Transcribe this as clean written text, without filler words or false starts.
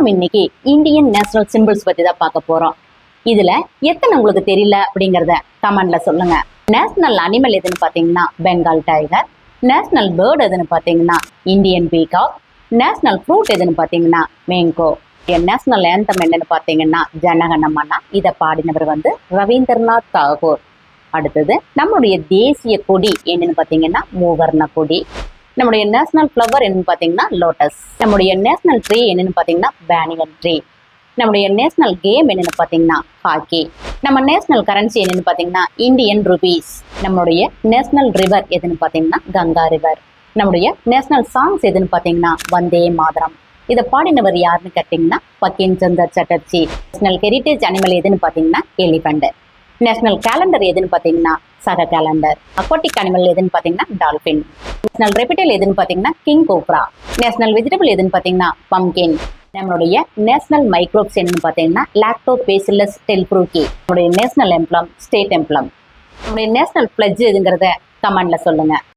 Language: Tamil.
நாம் இன்னைக்கு இந்தியன் நேஷனல் சிம்பிள்ஸ் பத்தி தான் பார்க்க போறோம். இதுல எத்தனை உங்களுக்கு தெரியல அப்படிங்கறத கமெண்ட்ல சொல்லுங்க. நேஷனல் அனிமல் எதுன்னு பாத்தீங்கன்னா பெங்கால் டைகர். நேஷனல் பேர்ட் எதுன்னு பாத்தீங்கன்னா இந்தியன் பீகாக். நேஷனல் ஃப்ரூட் எதுன்னு பாத்தீங்கன்னா மேங்கோ. நேஷனல் ஏந்தம் என்னன்னு பாத்தீங்கன்னா ஜனகணமன. இதை பாடினவர் ரவீந்திரநாத் தாகூர். அடுத்தது நம்மளுடைய தேசிய கொடி என்னன்னு பாத்தீங்கன்னா மூவர்ண கொடி. நம்முடைய நேஷனல் ஃப்ளவர் என்னன்னு பார்த்தீங்கன்னா லோட்டஸ். நம்முடைய நேஷனல் ட்ரீ என்னன்னு பார்த்தீங்கன்னா பேனியன் ட்ரீ. நம்முடைய நேஷனல் கேம் என்னன்னு பார்த்தீங்கன்னா ஹாக்கி. நம்ம நேஷனல் கரன்சி என்னன்னு பார்த்தீங்கன்னா இந்தியன் ருபீஸ். நம்மளுடைய நேஷனல் ரிவர் எதுன்னு பார்த்தீங்கன்னா கங்கா ரிவர். நம்முடைய நேஷனல் சாங்ஸ் எதுன்னு பார்த்தீங்கன்னா வந்தே மாதரம். இதை பாடினவர் யாருன்னு கேட்டிங்கன்னா Bankim Chandra Chatterjee. National heritage animal எதுன்னு பார்த்தீங்கன்னா எலிஃபண்ட். நேஷனல் கேலண்டர் எதுன்னு பார்த்தீங்கன்னா சக கேலண்டர். அக்வாட்டிக் அனிமல் எதுன்னு பார்த்தீங்கன்னா டால்பின். நேஷனல் ரெபிட்டல் எதுன்னு பார்த்தீங்கன்னா கிங் கோப்ரா. நேஷனல் வெஜிடபிள் எதுன்னு பார்த்தீங்கன்னா பம்கின். நம்மளுடைய நேஷனல் மைக்ரோப்ஸ் என்னன்னு பார்த்தீங்கன்னா லாக்டோபேசில்லஸ் டெல்ப்ரூக்கி. நம்மளுடைய நேஷனல் எம்ப்ளம் ஸ்டேட் எம்ப்ளம். நம்மளுடைய நேஷனல் பிளட்ஜ் எதுங்கிறத கமெண்ட்ல சொல்லுங்க.